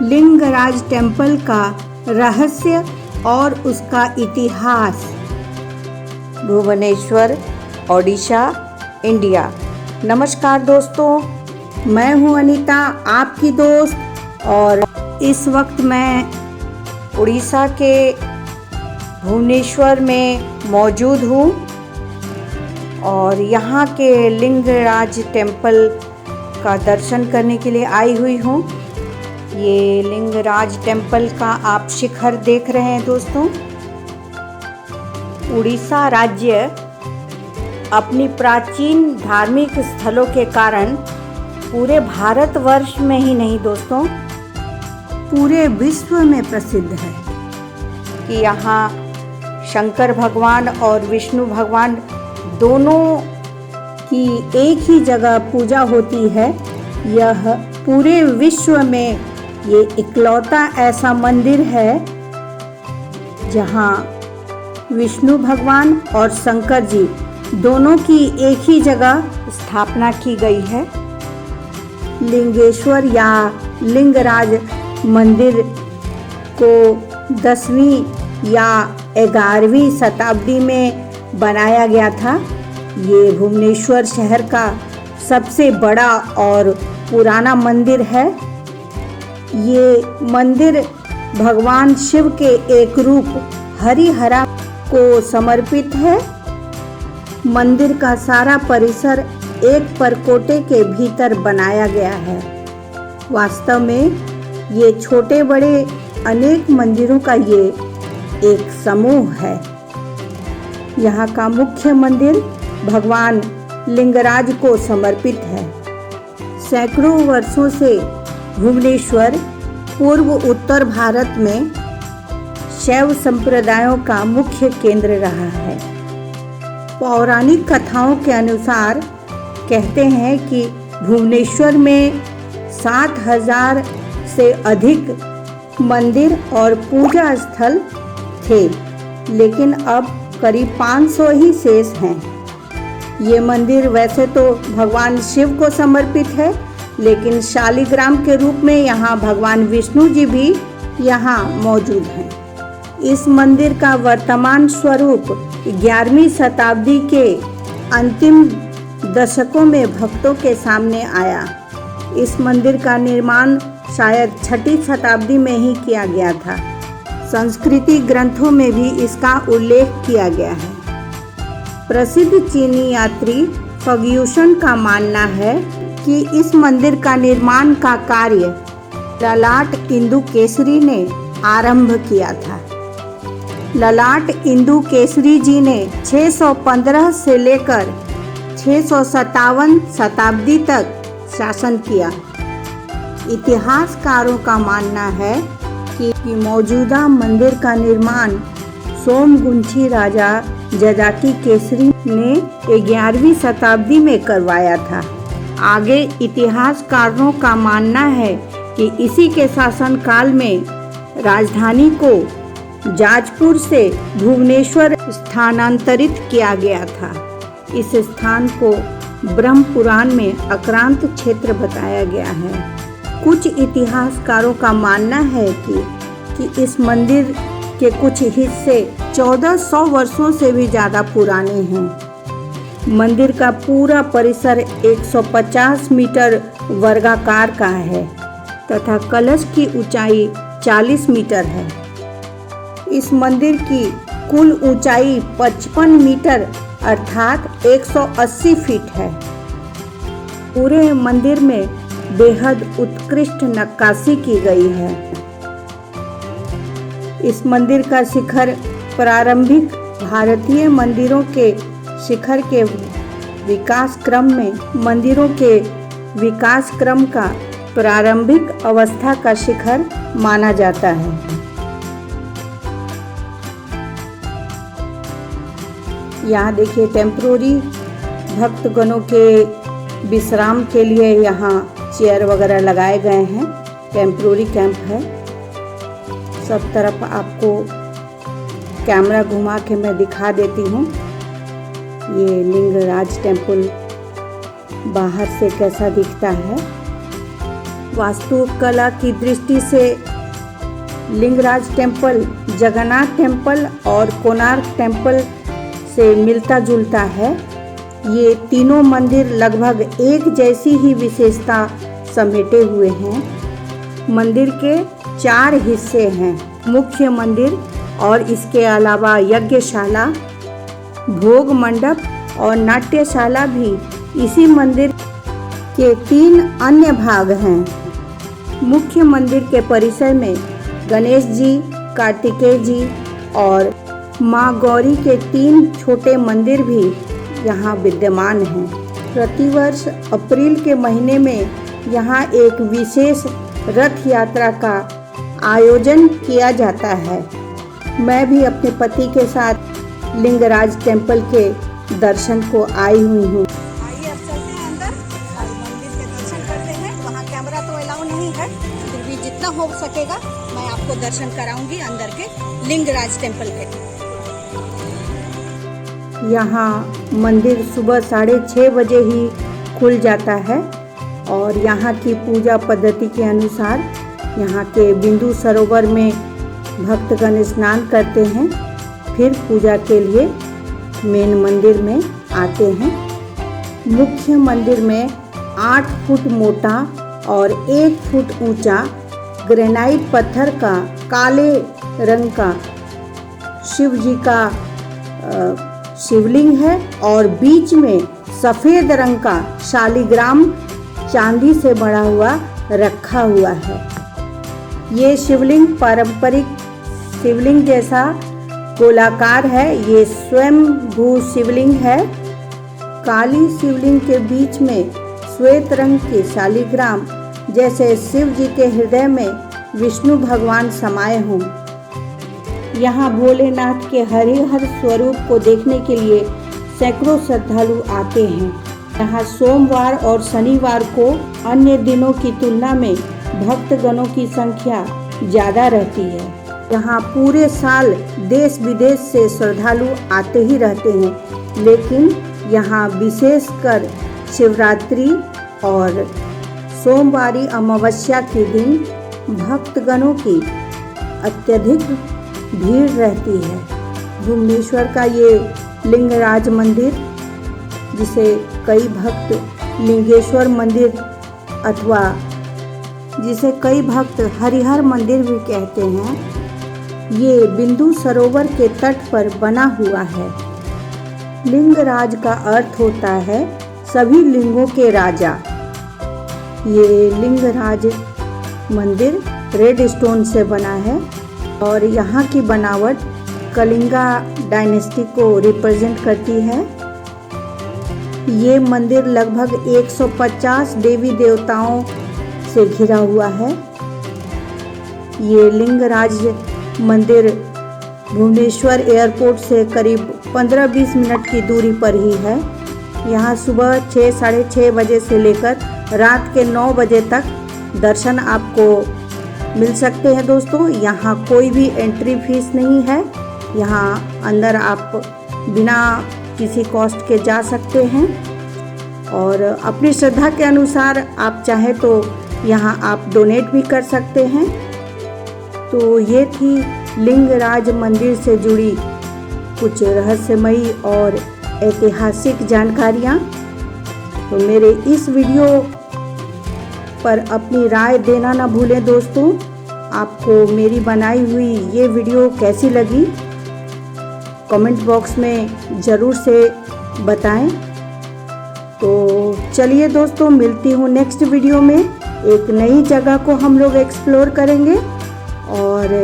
Lingaraj temple का रहस्य और उसका इतिहास। भुवनेश्वर, ओडिशा, इंडिया। नमस्कार दोस्तों, मैं हूं अनीता, आपकी दोस्त, और इस वक्त मैं उड़ीसा के भुवनेश्वर में मौजूद हूँ और यहाँ के लिंगराज टेम्पल का दर्शन करने के लिए आई हुई हूँ। ये लिंगराज टेम्पल का आप शिखर देख रहे हैं दोस्तों। उड़ीसा राज्य अपनी प्राचीन धार्मिक स्थलों के कारण पूरे भारतवर्ष में ही नहीं दोस्तों, पूरे विश्व में प्रसिद्ध है कि यहाँ शंकर भगवान और विष्णु भगवान दोनों की एक ही जगह पूजा होती है। यह पूरे विश्व में ये इकलौता ऐसा मंदिर है जहाँ विष्णु भगवान और शंकर जी दोनों की एक ही जगह स्थापना की गई है। लिंगेश्वर या लिंगराज मंदिर को 10वीं या 11वीं शताब्दी में बनाया गया था। ये भुवनेश्वर शहर का सबसे बड़ा और पुराना मंदिर है। ये मंदिर भगवान शिव के एक रूप हरिहरा को समर्पित है। मंदिर का सारा परिसर एक परकोटे के भीतर बनाया गया है। वास्तव में ये छोटे बड़े अनेक मंदिरों का ये एक समूह है। यहाँ का मुख्य मंदिर भगवान लिंगराज को समर्पित है। सैकड़ों वर्षों से भुवनेश्वर पूर्व उत्तर भारत में शैव संप्रदायों का मुख्य केंद्र रहा है। पौराणिक कथाओं के अनुसार कहते हैं कि भुवनेश्वर में 7,000 से अधिक मंदिर और पूजा स्थल थे, लेकिन अब करीब 500 ही शेष हैं। ये मंदिर वैसे तो भगवान शिव को समर्पित है, लेकिन शालिग्राम के रूप में यहाँ भगवान विष्णु जी भी यहाँ मौजूद हैं। इस मंदिर का वर्तमान स्वरूप 11वीं शताब्दी के अंतिम दशकों में भक्तों के सामने आया। इस मंदिर का निर्माण शायद 6ठी शताब्दी में ही किया गया था। संस्कृति ग्रंथों में भी इसका उल्लेख किया गया है। प्रसिद्ध चीनी यात्री फर्ग्यूसन का मानना है कि इस मंदिर का निर्माण का कार्य ललाट इंदु केसरी ने आरंभ किया था। ललाट इंदु केसरी जी ने 615 से लेकर 657 शताब्दी तक शासन किया। इतिहासकारों का मानना है कि मौजूदा मंदिर का निर्माण सोमगुंछी राजा जजाति केसरी ने 11वीं शताब्दी में करवाया था। आगे इतिहासकारों का मानना है कि इसी के शासनकाल में राजधानी को जाजपुर से भुवनेश्वर स्थानांतरित किया गया था। इस स्थान को ब्रह्म पुराण में अक्रांत क्षेत्र बताया गया है। कुछ इतिहासकारों का मानना है कि इस मंदिर के कुछ हिस्से 1400 वर्षों से भी ज़्यादा पुराने हैं। मंदिर का पूरा परिसर 150 मीटर वर्गाकार का है तथा कलश की ऊंचाई 40 मीटर है। इस मंदिर की कुल ऊंचाई 55 मीटर अर्थात 180 फीट है। पूरे मंदिर में बेहद उत्कृष्ट नक्काशी की गई है। इस मंदिर का शिखर प्रारंभिक भारतीय मंदिरों के शिखर के विकास क्रम में मंदिरों के विकास क्रम का प्रारंभिक अवस्था का शिखर माना जाता है। यहाँ देखिए टेम्परोरी भक्तगणों के विश्राम के लिए यहाँ चेयर वगैरह लगाए गए हैं। टेम्परोरी कैंप है। सब तरफ आपको कैमरा घुमा के मैं दिखा देती हूँ। ये लिंगराज टेम्पल बाहर से कैसा दिखता है। वास्तुकला की दृष्टि से लिंगराज टेम्पल जगन्नाथ टेम्पल और कोणार्क टेम्पल से मिलता जुलता है। ये तीनों मंदिर लगभग एक जैसी ही विशेषता समेटे हुए हैं। मंदिर के 4 हिस्से हैं, मुख्य मंदिर और इसके अलावा यज्ञशाला, भोग मंडप और नाट्यशाला भी इसी मंदिर के 3 अन्य भाग हैं। मुख्य मंदिर के परिसर में गणेश जी, कार्तिकेय जी और माँ गौरी के 3 छोटे मंदिर भी यहाँ विद्यमान हैं। प्रतिवर्ष अप्रैल के महीने में यहाँ एक विशेष रथ यात्रा का आयोजन किया जाता है। मैं भी अपने पति के साथ लिंगराज टेम्पल के दर्शन को आई हुई हूँ। आइए अब चलते हैं अंदर और मंदिर के दर्शन करते हैं। वहाँ कैमरा तो अलाउ नहीं है, फिर भी जितना हो सकेगा मैं आपको दर्शन कराऊंगी अंदर के लिंगराज टेम्पल के। यहाँ मंदिर सुबह 6:30 बजे ही खुल जाता है और यहाँ की पूजा पद्धति के अनुसार यहाँ के बिंदु सरोवर में भक्तगण स्नान करते हैं, फिर पूजा के लिए मेन मंदिर में आते हैं। मुख्य मंदिर में 8 फुट मोटा और 1 फुट ऊंचा ग्रेनाइट पत्थर का काले रंग का शिव जी का शिवलिंग है और बीच में सफ़ेद रंग का शालिग्राम चांदी से बना हुआ रखा हुआ है। ये शिवलिंग पारंपरिक शिवलिंग जैसा गोलाकार है। ये स्वयं भू शिवलिंग है। काली शिवलिंग के बीच में श्वेत रंग के शालिग्राम जैसे शिव जी के हृदय में विष्णु भगवान समाये हों। यहाँ भोलेनाथ के हरिहर स्वरूप को देखने के लिए सैकड़ों श्रद्धालु आते हैं। यहाँ सोमवार और शनिवार को अन्य दिनों की तुलना में भक्तगणों की संख्या ज़्यादा रहती है। यहाँ पूरे साल देश विदेश से श्रद्धालु आते ही रहते हैं, लेकिन यहाँ विशेषकर शिवरात्रि और सोमवारी अमावस्या के दिन भक्तगणों की अत्यधिक भीड़ रहती है। भुवनेश्वर का ये लिंगराज मंदिर, जिसे कई भक्त लिंगेश्वर मंदिर अथवा जिसे कई भक्त हरिहर मंदिर भी कहते हैं, ये बिंदु सरोवर के तट पर बना हुआ है। लिंगराज का अर्थ होता है सभी लिंगों के राजा। ये लिंगराज मंदिर रेड स्टोन से बना है और यहाँ की बनावट कलिंगा डायनेस्टी को रिप्रेजेंट करती है। ये मंदिर लगभग 150 देवी देवताओं से घिरा हुआ है। ये लिंगराज मंदिर भुवनेश्वर एयरपोर्ट से करीब 15-20 मिनट की दूरी पर ही है। यहाँ सुबह 6 साढ़े 6 बजे से लेकर रात के 9 बजे तक दर्शन आपको मिल सकते हैं। दोस्तों, यहाँ कोई भी एंट्री फीस नहीं है। यहाँ अंदर आप बिना किसी कॉस्ट के जा सकते हैं और अपनी श्रद्धा के अनुसार आप चाहे तो यहाँ आप डोनेट भी कर सकते हैं। तो ये थी लिंगराज मंदिर से जुड़ी कुछ रहस्यमयी और ऐतिहासिक जानकारियाँ। तो मेरे इस वीडियो पर अपनी राय देना ना भूलें। दोस्तों, आपको मेरी बनाई हुई ये वीडियो कैसी लगी कमेंट बॉक्स में ज़रूर से बताएं। तो चलिए दोस्तों, मिलती हूँ नेक्स्ट वीडियो में। एक नई जगह को हम लोग एक्सप्लोर करेंगे और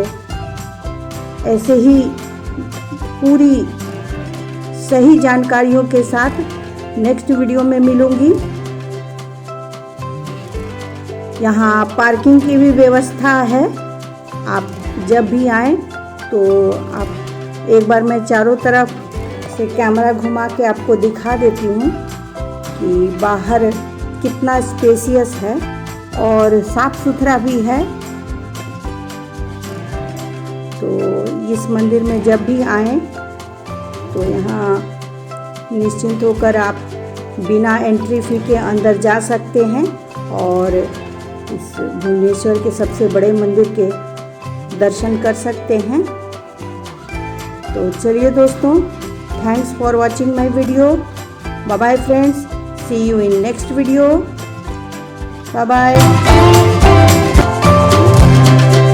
ऐसे ही पूरी सही जानकारियों के साथ नेक्स्ट वीडियो में मिलूंगी। यहाँ पार्किंग की भी व्यवस्था है। आप जब भी आएँ तो आप एक बार मैं चारों तरफ से कैमरा घुमा के आपको दिखा देती हूँ कि बाहर कितना स्पेसियस है और साफ सुथरा भी है। तो इस मंदिर में जब भी आएँ तो यहाँ निश्चिंत होकर आप बिना एंट्री फी के अंदर जा सकते हैं और इस भुवनेश्वर के सबसे बड़े मंदिर के दर्शन कर सकते हैं। तो चलिए दोस्तों, thanks for watching my video. Bye bye friends, see you in next video. Bye bye.